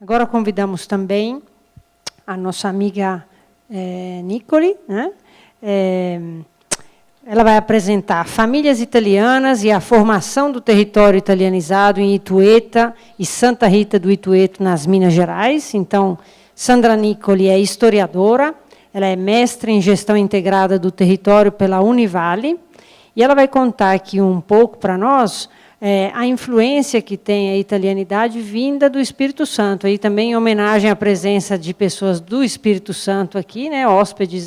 Agora convidamos também a nossa amiga Nicole, né? Ela vai apresentar famílias italianas e a formação do território italianizado em Itueta e Santa Rita do Itueto, nas Minas Gerais. Então, Sandra Nicole é historiadora, ela é mestre em gestão integrada do território pela Univale, e ela vai contar aqui um pouco para nós a influência que tem a italianidade vinda do Espírito Santo. Aí também em homenagem à presença de pessoas do Espírito Santo aqui, né, hóspedes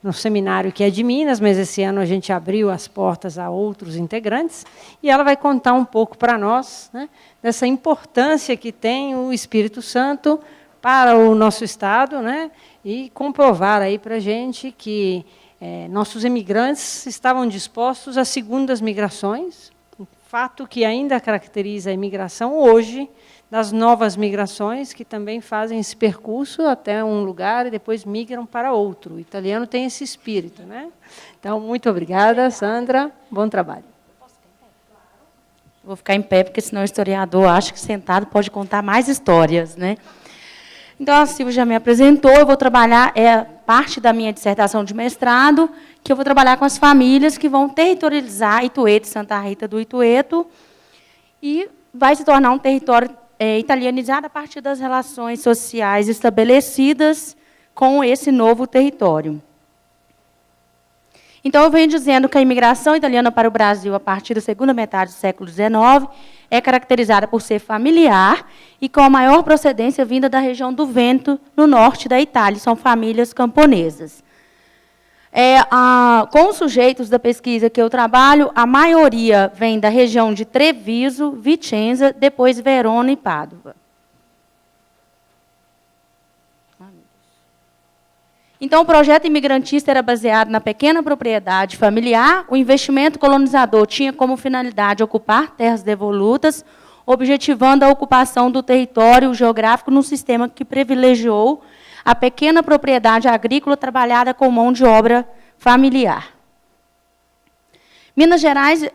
no seminário que é de Minas, mas esse ano a gente abriu as portas a outros integrantes, e ela vai contar um pouco para nós, né, dessa importância que tem o Espírito Santo para o nosso Estado, né, e comprovar aí para a gente que nossos imigrantes estavam dispostos a segundas migrações, um fato que ainda caracteriza a imigração hoje, das novas migrações, que também fazem esse percurso até um lugar e depois migram para outro. O italiano tem esse espírito, né? Então, muito obrigada, Sandra. Bom trabalho. Vou ficar em pé, porque senão o historiador acha que sentado pode contar mais histórias, né? Então, a Silvia já me apresentou, eu vou trabalhar, parte da minha dissertação de mestrado, que eu vou trabalhar com as famílias que vão territorializar Itueta e Santa Rita do Itueto, e vai se tornar um território italianizado a partir das relações sociais estabelecidas com esse novo território. Então, eu venho dizendo que a imigração italiana para o Brasil, a partir da segunda metade do século XIX, é caracterizada por ser familiar e com a maior procedência vinda da região do Vêneto, no norte da Itália. São famílias camponesas. Com os sujeitos da pesquisa que eu trabalho, a maioria vem da região de Treviso, Vicenza, depois Verona e Pádua. Então, o projeto imigrantista era baseado na pequena propriedade familiar. O investimento colonizador tinha como finalidade ocupar terras devolutas, objetivando a ocupação do território geográfico num sistema que privilegiou a pequena propriedade agrícola trabalhada com mão de obra familiar. Minas Gerais,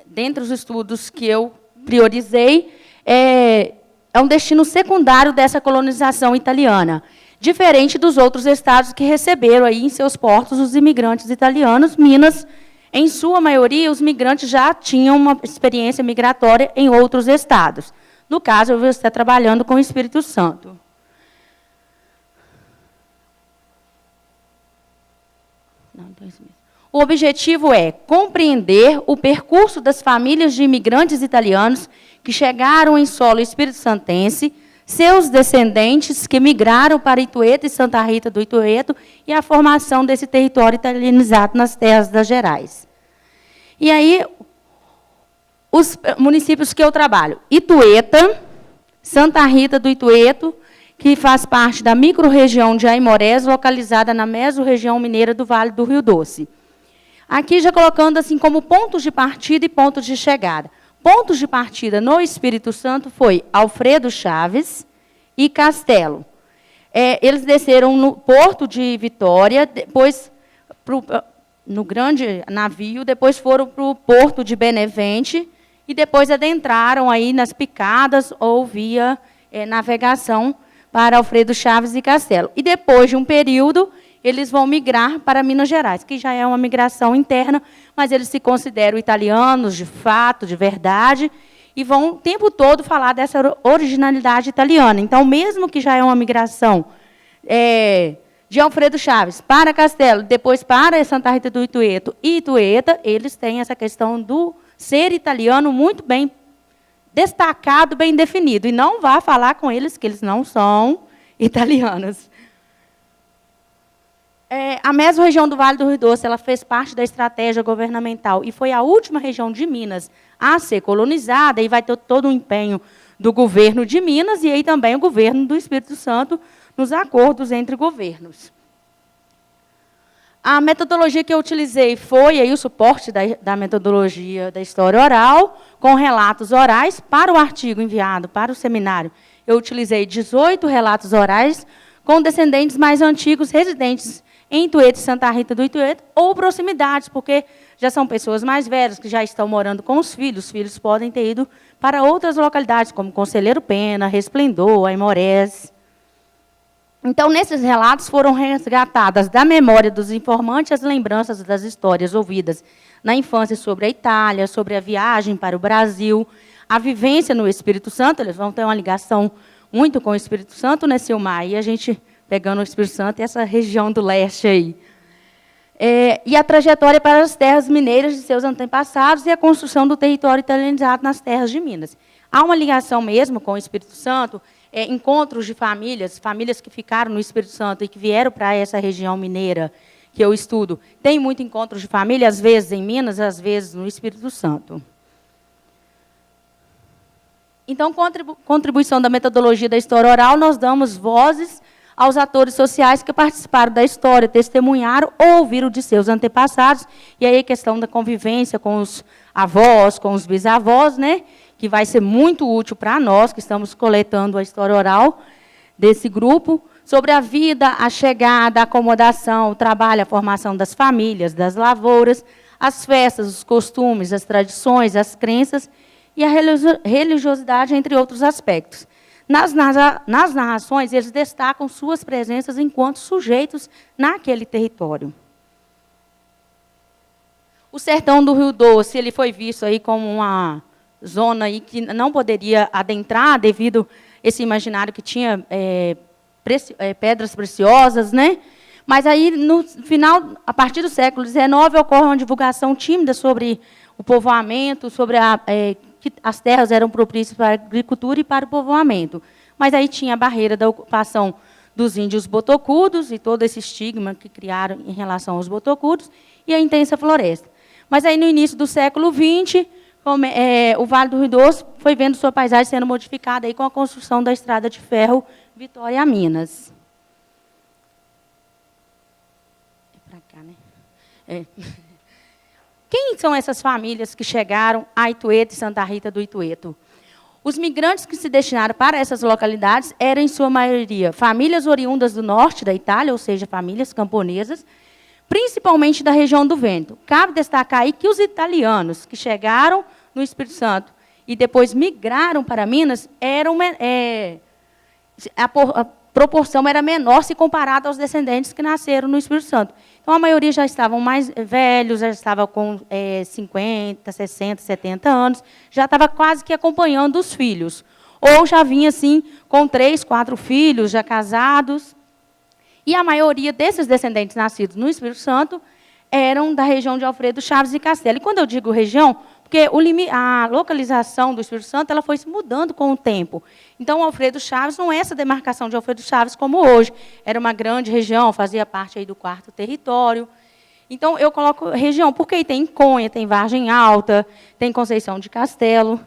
dentre os estudos que eu priorizei, é um destino secundário dessa colonização italiana, diferente dos outros estados que receberam aí em seus portos os imigrantes italianos. Minas, em sua maioria, os migrantes já tinham uma experiência migratória em outros estados. No caso, eu vou estar trabalhando com o Espírito Santo. O objetivo é compreender o percurso das famílias de imigrantes italianos que chegaram em solo espírito-santense, seus descendentes que migraram para Itueta e Santa Rita do Itueto e a formação desse território italianizado nas terras das Gerais. E aí, os municípios que eu trabalho: Itueta, Santa Rita do Itueto, que faz parte da microrregião de Aimorés, localizada na mesorregião mineira do Vale do Rio Doce. Aqui já colocando assim como pontos de partida e pontos de chegada. Pontos de partida no Espírito Santo foi Alfredo Chaves e Castelo. Eles desceram no Porto de Vitória, depois no grande navio, depois foram para o Porto de Benevente e depois adentraram aí nas picadas ou via navegação para Alfredo Chaves e Castelo. E depois de um período, eles vão migrar para Minas Gerais, que já é uma migração interna, mas eles se consideram italianos de fato, de verdade, e vão o tempo todo falar dessa originalidade italiana. Então, mesmo que já é uma migração de Alfredo Chaves para Castelo, depois para Santa Rita do Itueto e Itueta, eles têm essa questão do ser italiano muito bem destacado, bem definido. E não vá falar com eles que eles não são italianos. A mesorregião do Vale do Rio Doce, ela fez parte da estratégia governamental e foi a última região de Minas a ser colonizada, e vai ter todo o empenho do governo de Minas e aí também o governo do Espírito Santo nos acordos entre governos. A metodologia que eu utilizei foi aí o suporte da metodologia da história oral, com relatos orais. Para o artigo enviado para o seminário, eu utilizei 18 relatos orais com descendentes mais antigos residentes em Itueta e Santa Rita do Itueto, ou proximidades, porque já são pessoas mais velhas, que já estão morando com os filhos podem ter ido para outras localidades, como Conselheiro Pena, Resplendor, Aimorés. Então, nesses relatos foram resgatadas da memória dos informantes as lembranças das histórias ouvidas na infância sobre a Itália, sobre a viagem para o Brasil, a vivência no Espírito Santo. Eles vão ter uma ligação muito com o Espírito Santo, né, Silmar? E a gente pegando o Espírito Santo e essa região do leste aí. E a trajetória para as terras mineiras de seus antepassados e a construção do território italianizado nas terras de Minas. Há uma ligação mesmo com o Espírito Santo, encontros de famílias que ficaram no Espírito Santo e que vieram para essa região mineira que eu estudo. Tem muito encontros de família, às vezes em Minas, às vezes no Espírito Santo. Então, contribuição da metodologia da história oral, nós damos vozes aos atores sociais que participaram da história, testemunharam ou ouviram de seus antepassados. E aí a questão da convivência com os avós, com os bisavós, né, que vai ser muito útil para nós, que estamos coletando a história oral desse grupo, sobre a vida, a chegada, a acomodação, o trabalho, a formação das famílias, das lavouras, as festas, os costumes, as tradições, as crenças e a religiosidade, entre outros aspectos. Nas narrações, eles destacam suas presenças enquanto sujeitos naquele território. O sertão do Rio Doce, ele foi visto aí como uma zona aí que não poderia adentrar devido a esse imaginário que tinha pedras preciosas, né? Mas aí, no final, a partir do século XIX, ocorre uma divulgação tímida sobre o povoamento, sobre que as terras eram propícias para a agricultura e para o povoamento. Mas aí tinha a barreira da ocupação dos índios botocudos e todo esse estigma que criaram em relação aos botocudos e a intensa floresta. Mas aí, no início do século XX, o Vale do Rio Doce foi vendo sua paisagem sendo modificada aí com a construção da estrada de ferro Vitória a Minas. Para cá, né? Quem são essas famílias que chegaram a Itueta e Santa Rita do Itueto? Os migrantes que se destinaram para essas localidades eram, em sua maioria, famílias oriundas do norte da Itália, ou seja, famílias camponesas, principalmente da região do Vêneto. Cabe destacar aí que os italianos que chegaram no Espírito Santo e depois migraram para Minas, a proporção era menor se comparada aos descendentes que nasceram no Espírito Santo. Então, a maioria já estavam mais velhos, já estava com 50, 60, 70 anos, já estava quase que acompanhando os filhos. Ou já vinha, assim, com 3, 4 filhos, já casados. E a maioria desses descendentes nascidos no Espírito Santo eram da região de Alfredo Chaves e Castelo. E quando eu digo região, porque a localização do Espírito Santo ela foi se mudando com o tempo. Então, Alfredo Chaves não é essa demarcação de Alfredo Chaves como hoje. Era uma grande região, fazia parte aí do 4º território. Então, eu coloco região, porque aí tem Conha, tem Vargem Alta, tem Conceição de Castelo.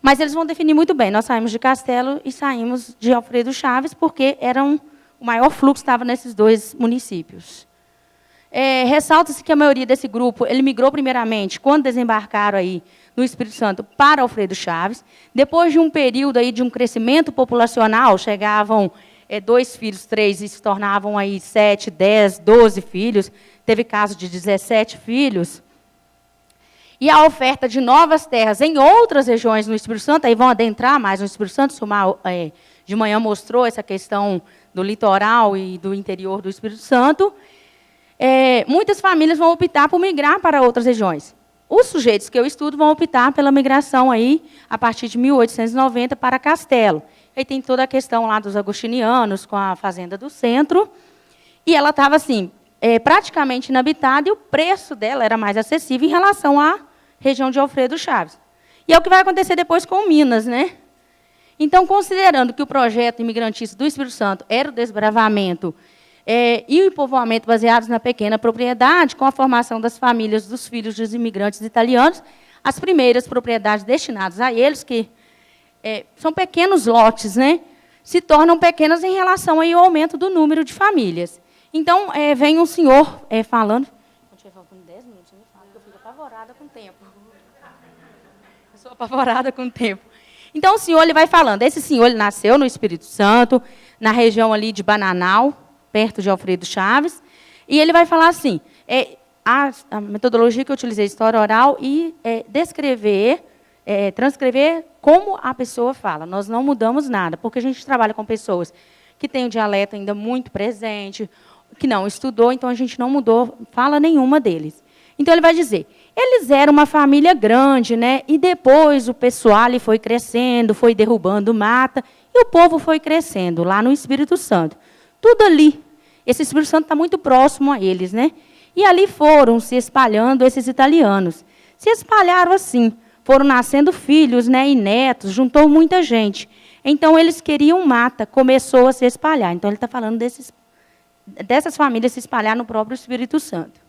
Mas eles vão definir muito bem. Nós saímos de Castelo e saímos de Alfredo Chaves, porque o maior fluxo estava nesses 2 municípios. Ressalta-se que a maioria desse grupo ele migrou primeiramente, quando desembarcaram aí no Espírito Santo, para Alfredo Chaves. Depois de um período aí de um crescimento populacional, chegavam 2 filhos, 3, e se tornavam aí 7, 10, 12 filhos. Teve caso de 17 filhos. E a oferta de novas terras em outras regiões no Espírito Santo, aí vão adentrar mais no Espírito Santo, Silmar, de manhã mostrou essa questão do litoral e do interior do Espírito Santo. Muitas famílias vão optar por migrar para outras regiões. Os sujeitos que eu estudo vão optar pela migração aí, a partir de 1890 para Castelo. Aí tem toda a questão lá dos agostinianos, com a Fazenda do Centro. E ela estava assim, praticamente inabitada, e o preço dela era mais acessível em relação à região de Alfredo Chaves. E é o que vai acontecer depois com Minas, né? Então, considerando que o projeto imigrantista do Espírito Santo era o desbravamento e o povoamento baseados na pequena propriedade, com a formação das famílias dos filhos dos imigrantes italianos, as primeiras propriedades destinadas a eles, que são pequenos lotes, né, se tornam pequenas em relação aí ao aumento do número de famílias. Então, vem um senhor falando... Quando tiver faltando 10 minutos, me fala, que eu fico apavorada com o tempo. Eu sou apavorada com o tempo. Então, o senhor ele vai falando. Esse senhor ele nasceu no Espírito Santo, na região ali de Bananal, perto de Alfredo Chaves, e ele vai falar assim, a metodologia que eu utilizei, história oral, e descrever transcrever como a pessoa fala. Nós não mudamos nada, porque a gente trabalha com pessoas que têm o dialeto ainda muito presente, que não estudou, então a gente não mudou fala nenhuma deles. Então, ele vai dizer, eles eram uma família grande, né? E depois o pessoal ali foi crescendo, foi derrubando mata, e o povo foi crescendo lá no Espírito Santo. Tudo ali. Esse Espírito Santo está muito próximo a eles, né? E ali foram se espalhando esses italianos. Se espalharam assim, foram nascendo filhos, né, e netos, juntou muita gente. Então, eles queriam mata, começou a se espalhar. Então, ele está falando dessas famílias se espalhar no próprio Espírito Santo.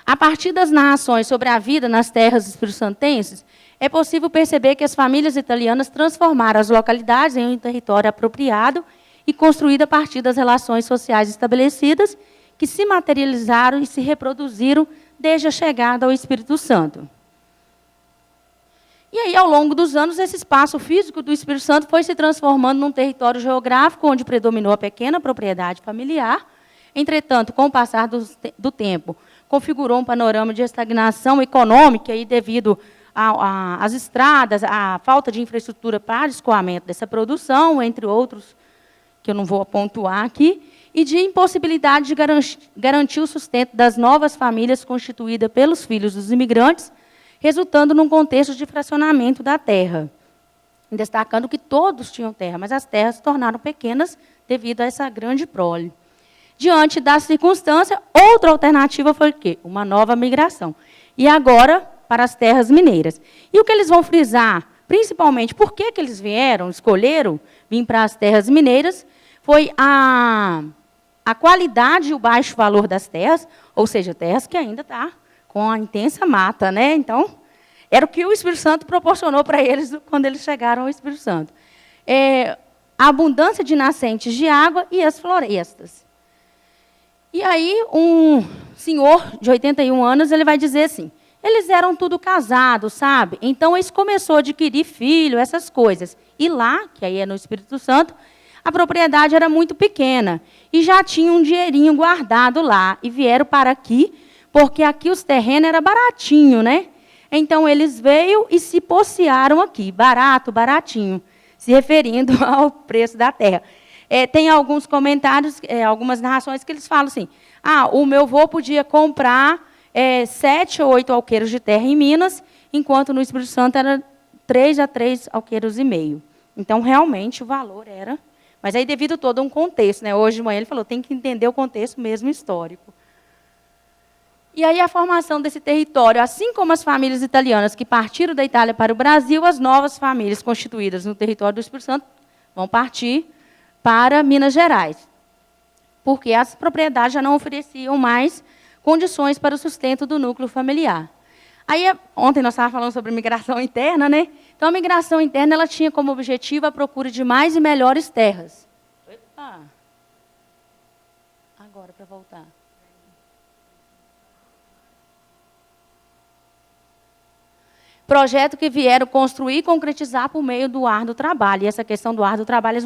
A partir das narrações sobre a vida nas terras espírito-santenses, é possível perceber que as famílias italianas transformaram as localidades em um território apropriado e construído a partir das relações sociais estabelecidas, que se materializaram e se reproduziram desde a chegada ao Espírito Santo. E aí, ao longo dos anos, esse espaço físico do Espírito Santo foi se transformando num território geográfico onde predominou a pequena propriedade familiar. Entretanto, com o passar do tempo, configurou um panorama de estagnação econômica e devido às estradas, à falta de infraestrutura para escoamento dessa produção, entre outros, que eu não vou pontuar aqui, e de impossibilidade de garantir o sustento das novas famílias constituídas pelos filhos dos imigrantes, resultando num contexto de fracionamento da terra. Destacando que todos tinham terra, mas as terras se tornaram pequenas devido a essa grande prole. Diante da circunstância, outra alternativa foi o quê? Uma nova migração. E agora, para as terras mineiras. E o que eles vão frisar, principalmente, por que eles escolheram vir para as terras mineiras, foi a qualidade e o baixo valor das terras, ou seja, terras que ainda estão com a intensa mata, né? Então, era o que o Espírito Santo proporcionou para eles quando eles chegaram ao Espírito Santo. A abundância de nascentes de água e as florestas. E aí, um senhor de 81 anos, ele vai dizer assim, eles eram tudo casados, sabe? Então, eles começaram a adquirir filho, essas coisas. E lá, que aí é no Espírito Santo, a propriedade era muito pequena. E já tinha um dinheirinho guardado lá. E vieram para aqui, porque aqui os terrenos eram baratinho, né? Então, eles veio e se possearam aqui, barato, baratinho, se referindo ao preço da terra. Tem alguns comentários, algumas narrações que eles falam assim, o meu avô podia comprar 7 ou 8 alqueires de terra em Minas, enquanto no Espírito Santo era 3 a 3 alqueires e meio. Então, realmente, o valor era... Mas aí, devido a todo um contexto, né? Hoje de manhã ele falou, tem que entender o contexto mesmo histórico. E aí, a formação desse território, assim como as famílias italianas que partiram da Itália para o Brasil, as novas famílias constituídas no território do Espírito Santo vão partir para Minas Gerais, porque as propriedades já não ofereciam mais condições para o sustento do núcleo familiar. Aí, ontem nós estávamos falando sobre migração interna, né? Então, a migração interna ela tinha como objetivo a procura de mais e melhores terras. Opa! Agora, para voltar. Projeto que vieram construir e concretizar por meio do árduo trabalho. E essa questão do árduo trabalho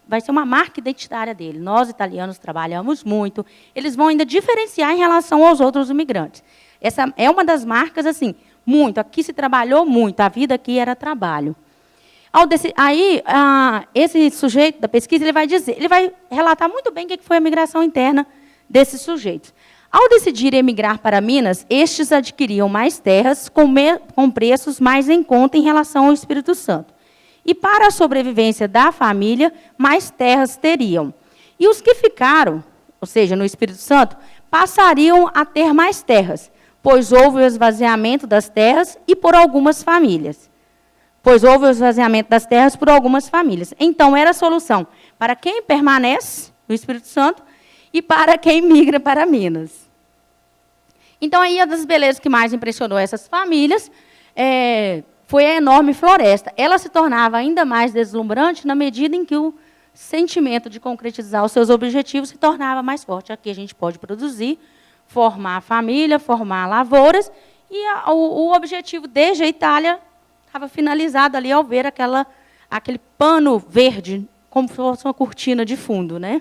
vai ser uma marca identitária dele. Nós, italianos, trabalhamos muito. Eles vão ainda diferenciar em relação aos outros imigrantes. Essa é uma das marcas, assim, muito. Aqui se trabalhou muito. A vida aqui era trabalho. Aí, esse sujeito da pesquisa, ele vai relatar muito bem o que foi a migração interna desses sujeitos. Ao decidir emigrar para Minas, estes adquiriam mais terras com preços mais em conta em relação ao Espírito Santo. E para a sobrevivência da família, mais terras teriam. E os que ficaram, ou seja, no Espírito Santo, passariam a ter mais terras, pois houve o esvaziamento das terras e por algumas famílias. Então, era a solução para quem permanece no Espírito Santo e para quem migra para Minas. Então, aí, uma das belezas que mais impressionou essas famílias foi a enorme floresta. Ela se tornava ainda mais deslumbrante na medida em que o sentimento de concretizar os seus objetivos se tornava mais forte. Aqui a gente pode produzir, formar família, formar lavouras, e o objetivo desde a Itália estava finalizado ali ao ver aquele pano verde, como se fosse uma cortina de fundo, né?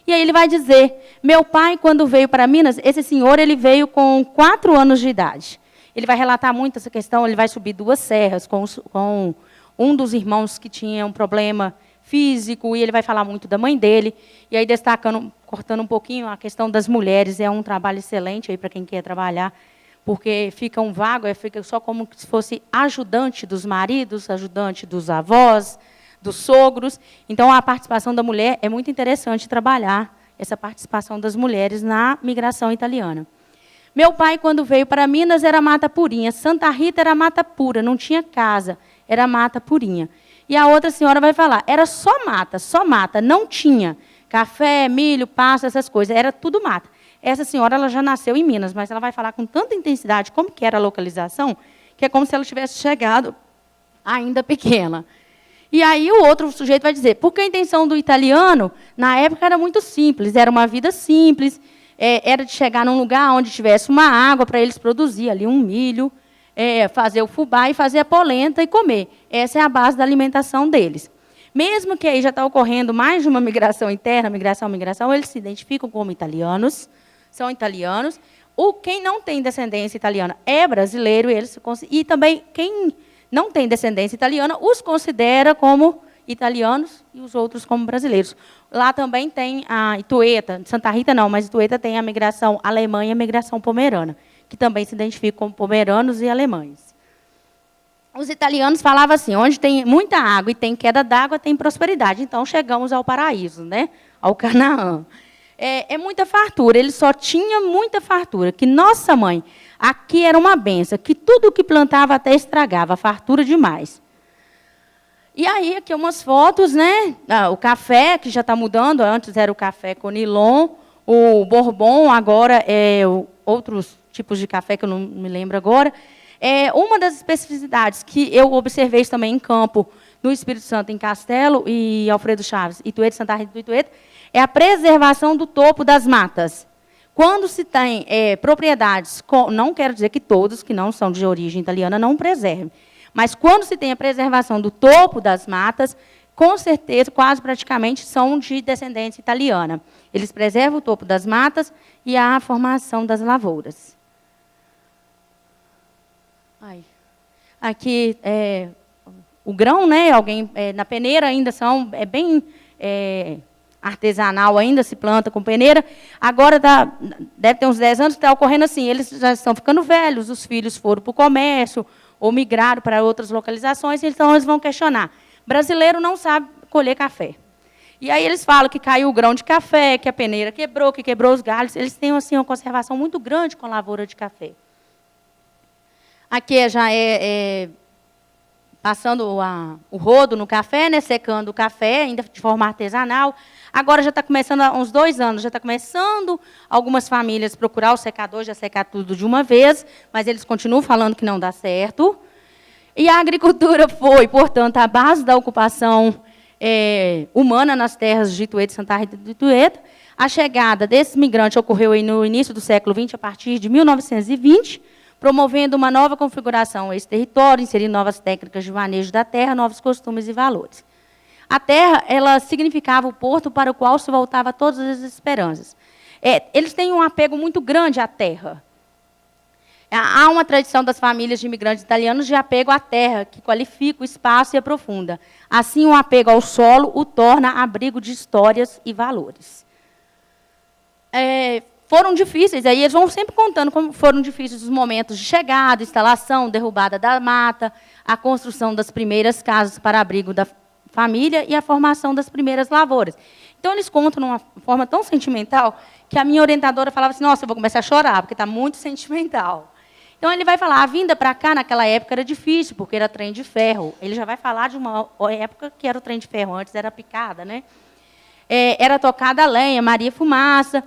E aí ele vai dizer, meu pai, quando veio para Minas, esse senhor ele veio com 4 anos de idade. ele vai relatar muito essa questão, ele vai subir 2 serras com um dos irmãos que tinha um problema físico, e ele vai falar muito da mãe dele, e aí destacando, cortando um pouquinho a questão das mulheres, é um trabalho excelente aí para quem quer trabalhar, porque fica um vago, fica só como se fosse ajudante dos maridos, ajudante dos avós, dos sogros. Então, a participação da mulher é muito interessante trabalhar essa participação das mulheres na migração italiana. Meu pai, quando veio para Minas, era mata purinha. Santa Rita era mata pura, não tinha casa, era mata purinha. E a outra senhora vai falar, era só mata, não tinha café, milho, pasto, essas coisas, era tudo mata. Essa senhora ela já nasceu em Minas, mas ela vai falar com tanta intensidade como que era a localização, que é como se ela tivesse chegado ainda pequena. E aí o outro sujeito vai dizer, porque a intenção do italiano, na época, era muito simples, era uma vida simples, era de chegar num lugar onde tivesse uma água para eles produzir ali um milho, fazer o fubá e fazer a polenta e comer. Essa é a base da alimentação deles. Mesmo que aí já está ocorrendo mais de uma migração interna, migração, eles se identificam como italianos, são italianos. Quem não tem descendência italiana é brasileiro, e também quem não tem descendência italiana os considera como italianos e os outros como brasileiros. Lá também tem a Itueta, Santa Rita não, mas Itueta tem a migração alemã e a migração pomerana, que também se identificam como pomeranos e alemães. Os italianos falavam assim, onde tem muita água e tem queda d'água, tem prosperidade. Então, chegamos ao paraíso, né? Ao Canaã. É muita fartura, ele só tinha muita fartura, que nossa mãe, aqui era uma benção, que tudo que plantava até estragava, fartura demais. E aí, aqui umas fotos, né? O café, que já está mudando, antes era o café Conilon, o Bourbon, agora é outros tipos de café, que eu não me lembro agora. Uma das especificidades que eu observei também em campo, no Espírito Santo, em Castelo e Alfredo Chaves, Itueta, Santa Rita do Itueta, é a preservação do topo das matas. Quando se tem propriedades, não quero dizer que todos que não são de origem italiana não preservem, mas quando se tem a preservação do topo das matas, com certeza, quase praticamente, são de descendência italiana. Eles preservam o topo das matas e a formação das lavouras. Aqui, o grão, né, na peneira ainda bem artesanal, ainda se planta com peneira. Agora, deve ter uns 10 anos que está ocorrendo assim, eles já estão ficando velhos, os filhos foram para o comércio, ou migraram para outras localizações, então eles vão questionar. Brasileiro não sabe colher café. E aí eles falam que caiu o grão de café, que a peneira quebrou, que quebrou os galhos. Eles têm assim, uma conservação muito grande com a lavoura de café. Aqui já passando o rodo no café, né, secando o café, ainda de forma artesanal. Agora já está começando, há uns 2 anos, já está começando algumas famílias procurar o secador, já secar tudo de uma vez, mas eles continuam falando que não dá certo. E a agricultura foi, portanto, a base da ocupação humana nas terras de Itueta e Santa Rita do Itueta. A chegada desses migrantes ocorreu aí no início do século XX, a partir de 1920, promovendo uma nova configuração a esse território, inserindo novas técnicas de manejo da terra, novos costumes e valores. A terra, ela significava o porto para o qual se voltava todas as esperanças. Eles têm um apego muito grande à terra. Há uma tradição das famílias de imigrantes italianos de apego à terra, que qualifica o espaço e aprofunda. Assim, o apego ao solo o torna abrigo de histórias e valores. Foram difíceis, aí eles vão sempre contando como foram difíceis os momentos de chegada, instalação, derrubada da mata, a construção das primeiras casas para abrigo da família e a formação das primeiras lavouras. Então, eles contam de uma forma tão sentimental que a minha orientadora falava assim, nossa, eu vou começar a chorar, porque está muito sentimental. Então, ele vai falar, a vinda para cá, naquela época, era difícil, porque era trem de ferro. Ele já vai falar de uma época que era o trem de ferro, antes era picada, né? Era tocada a lenha, Maria Fumaça.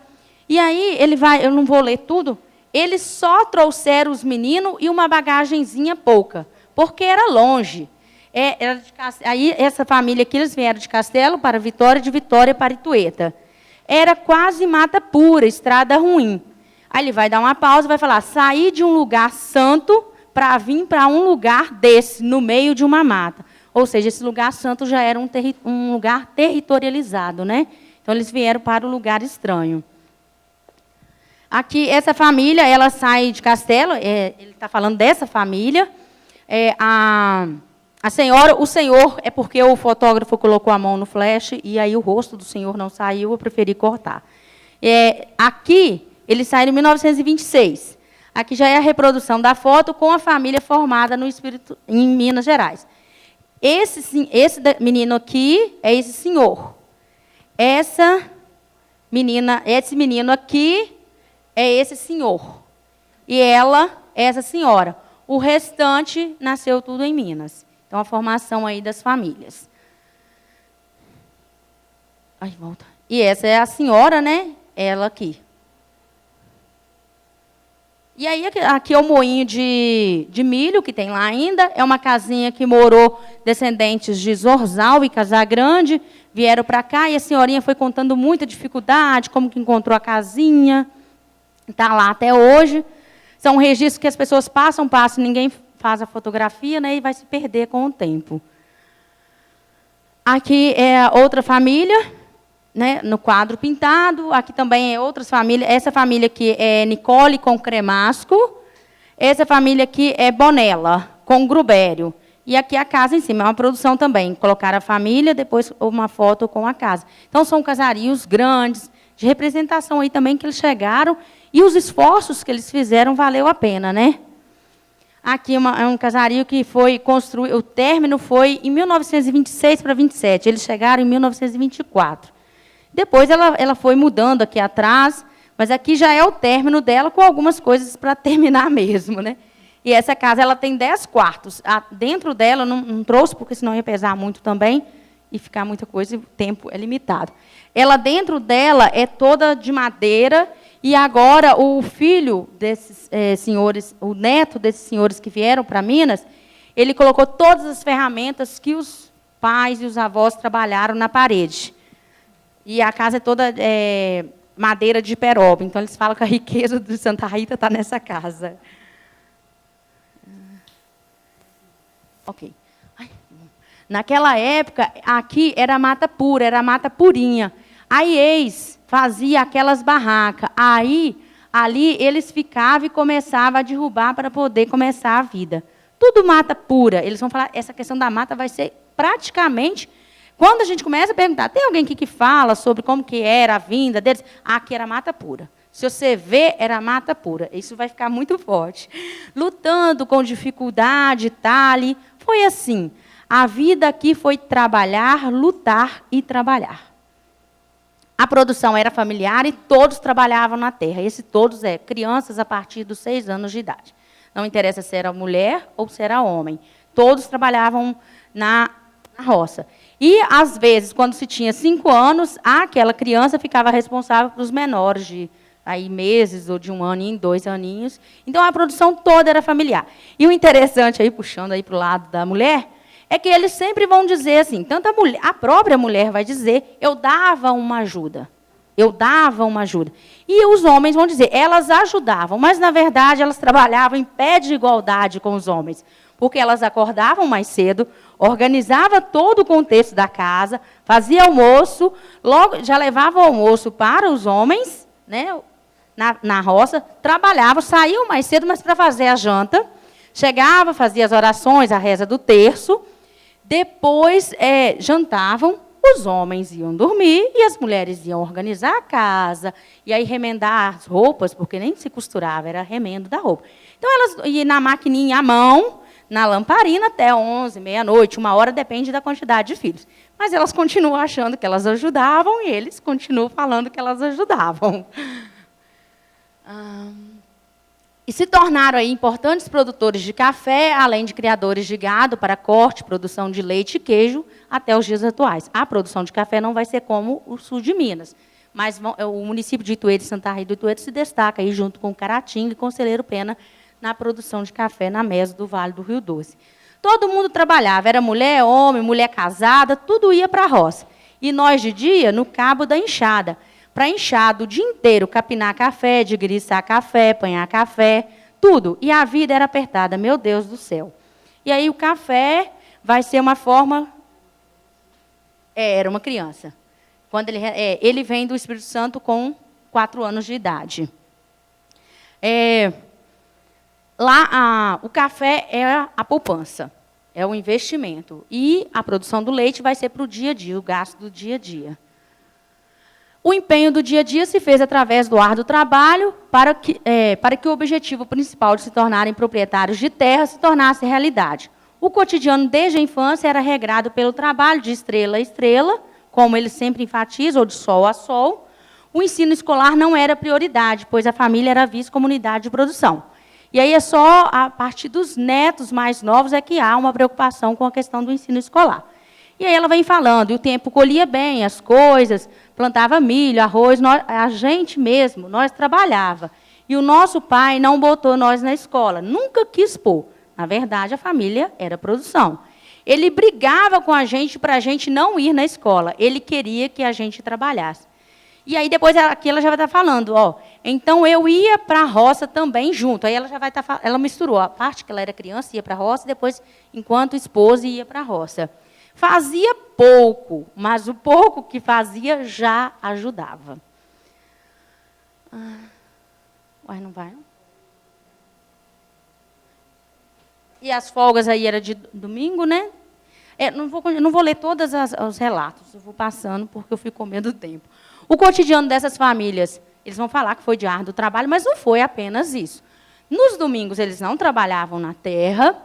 E aí, eu não vou ler tudo, eles só trouxeram os meninos e uma bagagenzinha pouca, porque era longe. Aí, essa família aqui, eles vieram de Castelo para Vitória, de Vitória para Itueta. Era quase mata pura, estrada ruim. Aí ele vai dar uma pausa e vai falar, sair de um lugar santo para vir para um lugar desse, no meio de uma mata. Ou seja, esse lugar santo já era um lugar territorializado, né? Então, eles vieram para um lugar estranho. Aqui, essa família, ela sai de Castelo, ele está falando dessa família. A senhora, o senhor, é porque o fotógrafo colocou a mão no flash e aí o rosto do senhor não saiu, eu preferi cortar. Aqui, ele sai em 1926. Aqui já é a reprodução da foto com a família formada no Espírito, em Minas Gerais. Esse menino aqui é esse senhor. Esse menino aqui é esse senhor. E ela é essa senhora. O restante nasceu tudo em Minas. Então, a formação aí das famílias. Aí, volta. E essa é a senhora, né? Ela aqui. E aí, aqui é o moinho de milho, que tem lá ainda. É uma casinha que morou descendentes de Zorzal e Casagrande. Vieram para cá e a senhorinha foi contando muita dificuldade, como que encontrou a casinha. Está lá até hoje. São registros que as pessoas passam, ninguém faz a fotografia, né, e vai se perder com o tempo. Aqui é outra família, né, no quadro pintado. Aqui também é outras famílias. Essa família aqui é Nicole com Cremasco. Essa família aqui é Bonella, com Grubério. E aqui a casa em cima, é uma produção também. Colocaram a família, depois uma foto com a casa. Então, são casarios grandes, de representação aí também que eles chegaram. E os esforços que eles fizeram valeu a pena, né? Aqui é um casario que foi construído, o término foi em 1926 para 27. Eles chegaram em 1924. Depois ela foi mudando aqui atrás, mas aqui já é o término dela com algumas coisas para terminar mesmo, né? E essa casa ela tem 10 quartos. Dentro dela, não trouxe, porque senão ia pesar muito também, e ficar muita coisa, e o tempo é limitado. Ela, dentro dela, é toda de madeira, e agora o filho desses senhores, o neto desses senhores que vieram para Minas, ele colocou todas as ferramentas que os pais e os avós trabalharam na parede. E a casa é toda madeira de peroba. Então, eles falam que a riqueza de Santa Rita está nessa casa. Ok. Naquela época, aqui era mata pura, era mata purinha. A IES fazia aquelas barracas. Aí, ali, eles ficavam e começavam a derrubar para poder começar a vida. Tudo mata pura. Eles vão falar, essa questão da mata vai ser praticamente... Quando a gente começa a perguntar, tem alguém aqui que fala sobre como que era a vinda deles? Aqui era mata pura. Se você vê, era mata pura. Isso vai ficar muito forte. Lutando com dificuldade, talhe. Foi assim. A vida aqui foi trabalhar, lutar e trabalhar. A produção era familiar e todos trabalhavam na terra. Esse todos crianças a partir dos 6 anos de idade. Não interessa se era mulher ou se era homem. Todos trabalhavam na roça. E, às vezes, quando se tinha 5 anos, aquela criança ficava responsável pelos menores de meses ou de 1 ano em 2 aninhos. Então, a produção toda era familiar. E o interessante, aí, puxando aí para o lado da mulher, é que eles sempre vão dizer assim, tanto a própria mulher vai dizer, eu dava uma ajuda. Eu dava uma ajuda. E os homens vão dizer, elas ajudavam, mas, na verdade, elas trabalhavam em pé de igualdade com os homens. Porque elas acordavam mais cedo, organizavam todo o contexto da casa, fazia almoço, logo já levava o almoço para os homens, né, na roça, trabalhavam, saíam mais cedo, mas para fazer a janta, chegava, fazia as orações, a reza do terço, depois jantavam, os homens iam dormir e as mulheres iam organizar a casa, e aí remendar as roupas, porque nem se costurava, era remendo da roupa. Então, elas iam na maquininha à mão, na lamparina, até 11, meia-noite, 1 hora, depende da quantidade de filhos. Mas elas continuam achando que elas ajudavam e eles continuam falando que elas ajudavam. E se tornaram aí importantes produtores de café, além de criadores de gado para corte, produção de leite e queijo, até os dias atuais. A produção de café não vai ser como o sul de Minas, mas o município de Itueta e Santa Rita do Itueta se destaca aí junto com Caratinga e Conselheiro Pena na produção de café na mesa do Vale do Rio Doce. Todo mundo trabalhava, era mulher, homem, mulher casada, tudo ia para a roça. E nós, de dia, no cabo da enxada. Para enxada o dia inteiro, capinar café, digriçar café, apanhar café, tudo. E a vida era apertada, meu Deus do céu. E aí o café vai ser uma forma... era uma criança. Quando ele vem do Espírito Santo com 4 anos de idade. Lá, o café é a poupança, é o investimento. E a produção do leite vai ser para o dia a dia, o gasto do dia a dia. O empenho do dia a dia se fez através do árduo trabalho para que o objetivo principal de se tornarem proprietários de terra se tornasse realidade. O cotidiano, desde a infância, era regrado pelo trabalho de estrela a estrela, como ele sempre enfatiza, ou de sol a sol. O ensino escolar não era prioridade, pois a família era vista como unidade de produção. E aí é só a partir dos netos mais novos é que há uma preocupação com a questão do ensino escolar. E aí ela vem falando, e o tempo colhia bem as coisas, plantava milho, arroz, a gente mesmo, nós trabalhava. E o nosso pai não botou nós na escola, nunca quis pôr. Na verdade, a família era produção. Ele brigava com a gente para a gente não ir na escola, ele queria que a gente trabalhasse. E aí depois aqui ela já vai estar falando, então eu ia para a roça também junto. Aí ela já vai estar, ela misturou a parte que ela era criança, ia para a roça, depois, enquanto esposa, ia para a roça. Fazia pouco, mas o pouco que fazia já ajudava. Uai, não vai, não? E as folgas aí era de domingo, né? Não vou ler todos os relatos, eu vou passando porque eu fico com medo do tempo. O cotidiano dessas famílias, eles vão falar que foi de árduo trabalho, mas não foi apenas isso. Nos domingos, eles não trabalhavam na terra.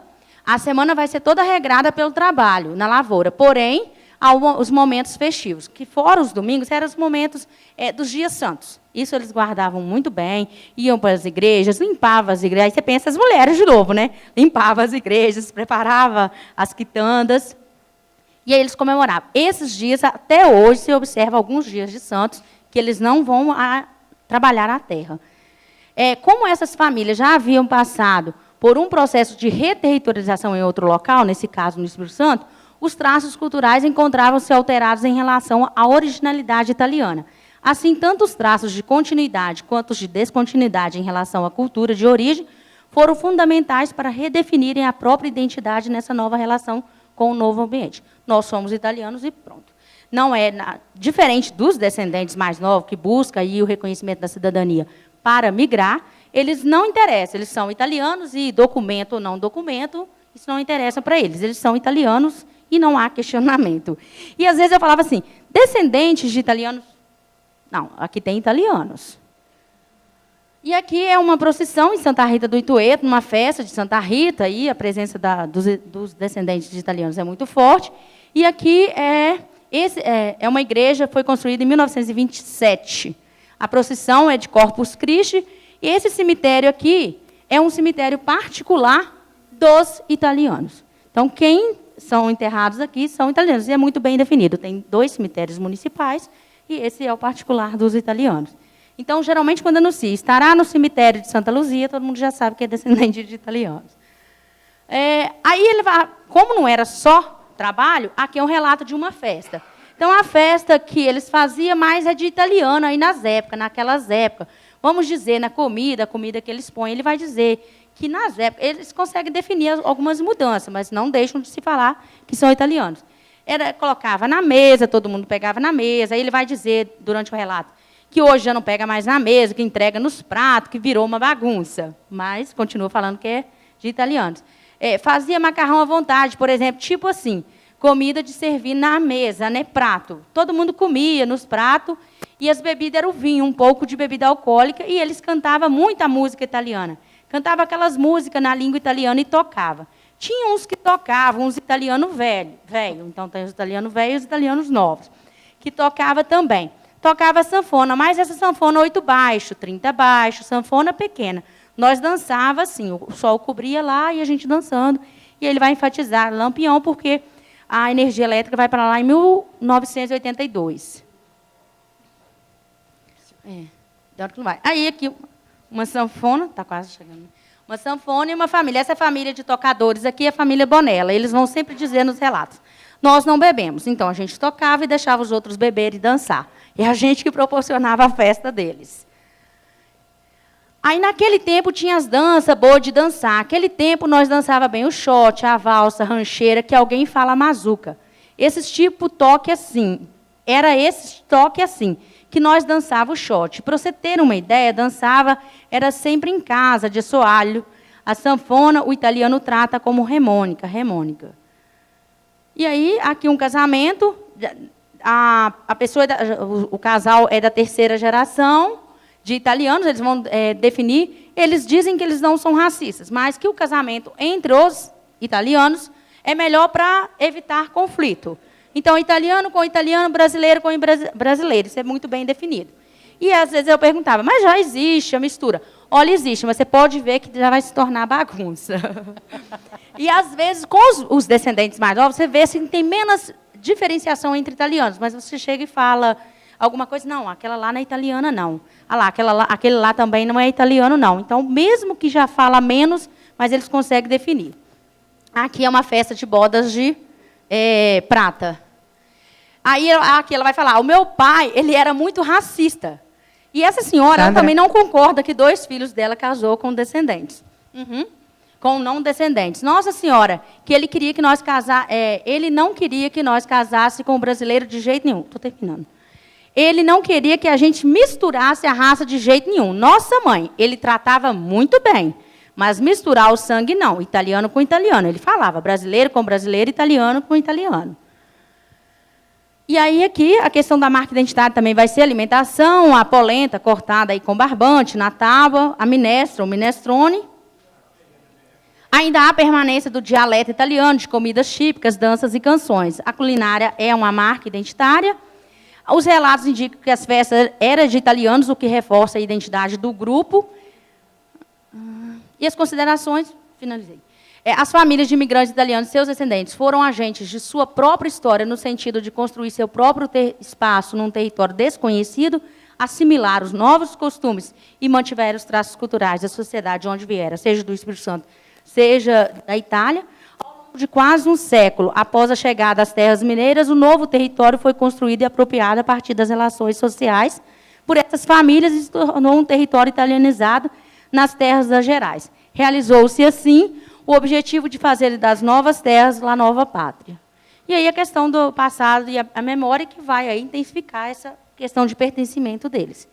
A semana vai ser toda regrada pelo trabalho, na lavoura. Porém, há os momentos festivos, que fora os domingos, eram os momentos dos dias santos. Isso eles guardavam muito bem, iam para as igrejas, limpavam as igrejas. Aí você pensa as mulheres de novo, né? Limpavam as igrejas, preparavam as quitandas. E aí eles comemoravam. Esses dias, até hoje, se observa alguns dias de santos, que eles não vão trabalhar a terra. Como essas famílias já haviam passado por um processo de reterritorialização em outro local, nesse caso no Espírito Santo, os traços culturais encontravam-se alterados em relação à originalidade italiana. Assim, tanto os traços de continuidade quanto os de descontinuidade em relação à cultura de origem foram fundamentais para redefinirem a própria identidade nessa nova relação com o novo ambiente. Nós somos italianos e pronto. Não é diferente dos descendentes mais novos, que buscam aí o reconhecimento da cidadania para migrar, eles não interessam, eles são italianos e documento ou não documento, isso não interessa para eles. Eles são italianos e não há questionamento. E, às vezes, eu falava assim, descendentes de italianos... Não, aqui tem italianos. E aqui é uma procissão em Santa Rita do Itueto, numa festa de Santa Rita, e a presença dos descendentes de italianos é muito forte. E aqui é uma igreja, foi construída em 1927. A procissão é de Corpus Christi, e esse cemitério aqui é um cemitério particular dos italianos. Então, quem são enterrados aqui são italianos, e é muito bem definido. Tem 2 cemitérios municipais, e esse é o particular dos italianos. Então, geralmente, quando anuncia, estará no cemitério de Santa Luzia, todo mundo já sabe que é descendente de italianos. Aí ele vai, como não era só trabalho, aqui é um relato de uma festa. Então, a festa que eles faziam mais é de italiano aí naquelas épocas. Vamos dizer, na comida, a comida que eles põem, ele vai dizer que nas épocas eles conseguem definir algumas mudanças, mas não deixam de se falar que são italianos. Colocava na mesa, todo mundo pegava na mesa, aí ele vai dizer, durante o relato, que hoje já não pega mais na mesa, que entrega nos pratos, que virou uma bagunça. Mas continua falando que é de italianos. Fazia macarrão à vontade, por exemplo, tipo assim, comida de servir na mesa, né, prato. Todo mundo comia nos pratos, e as bebidas eram o vinho, um pouco de bebida alcoólica, e eles cantavam muita música italiana. Cantava aquelas músicas na língua italiana e tocava. Tinha uns que tocavam, uns italianos velho, então tem os italianos velhos e os italianos novos, que tocava também. Tocava sanfona, mas essa sanfona 8 baixo, 30 baixo, sanfona pequena. Nós dançava assim, o sol cobria lá e a gente dançando. E ele vai enfatizar Lampião, porque a energia elétrica vai para lá em 1982. Hora que não vai. Aí aqui, uma sanfona, está quase chegando. Uma sanfona e uma família. Essa família de tocadores aqui é a família Bonella. Eles vão sempre dizer nos relatos, nós não bebemos. Então, a gente tocava e deixava os outros beber e dançar. E a gente que proporcionava a festa deles. Aí, naquele tempo, tinha as danças boas de dançar. Naquele tempo, nós dançava bem o shot, a valsa, a rancheira, que alguém fala mazuca. Esse tipo toque assim. Era esse toque assim, que nós dançávamos o shot. Para você ter uma ideia, dançava, era sempre em casa, de assoalho. A sanfona, o italiano trata como remônica. E aí, aqui um casamento, o casal é da terceira geração de italianos, eles vão definir, eles dizem que eles não são racistas, mas que o casamento entre os italianos é melhor para evitar conflito. Então, italiano com italiano, brasileiro com brasileiro, isso é muito bem definido. E, às vezes, eu perguntava, mas já existe a mistura? Olha, existe, mas você pode ver que já vai se tornar bagunça. E, às vezes, com os descendentes mais novos, você vê assim, tem menos diferenciação entre italianos, mas você chega e fala alguma coisa, não, aquela lá não é italiana, não. Ah lá, aquele lá também não é italiano, não. Então, mesmo que já fala menos, mas eles conseguem definir. Aqui é uma festa de bodas de prata. Aí aqui ela vai falar, o meu pai, ele era muito racista. E essa senhora ela também não concorda que 2 filhos dela casou com descendentes. Com não descendentes. Nossa Senhora, que ele queria que nós ele não queria que nós casássemos com o brasileiro de jeito nenhum. Estou terminando. Ele não queria que a gente misturasse a raça de jeito nenhum. Nossa mãe, ele tratava muito bem. Mas misturar o sangue, não. Italiano com italiano. Ele falava brasileiro com brasileiro, italiano com italiano. E aí, aqui, a questão da marca identitária também vai ser alimentação, a polenta cortada aí com barbante, na tábua, a minestra, o minestrone. Ainda há a permanência do dialeto italiano, de comidas típicas, danças e canções. A culinária é uma marca identitária. Os relatos indicam que as festas eram de italianos, o que reforça a identidade do grupo. E as considerações, finalizei. As famílias de imigrantes italianos e seus descendentes foram agentes de sua própria história no sentido de construir seu próprio espaço num território desconhecido, assimilar os novos costumes e mantiver os traços culturais da sociedade onde vieram, seja do Espírito Santo, seja da Itália. Ao longo de quase um século, após a chegada às terras mineiras, o novo território foi construído e apropriado a partir das relações sociais por essas famílias e se tornou um território italianizado nas terras das Gerais. Realizou-se, assim, o objetivo de fazer das novas terras a nova pátria. E aí a questão do passado e a memória que vai aí intensificar essa questão de pertencimento deles.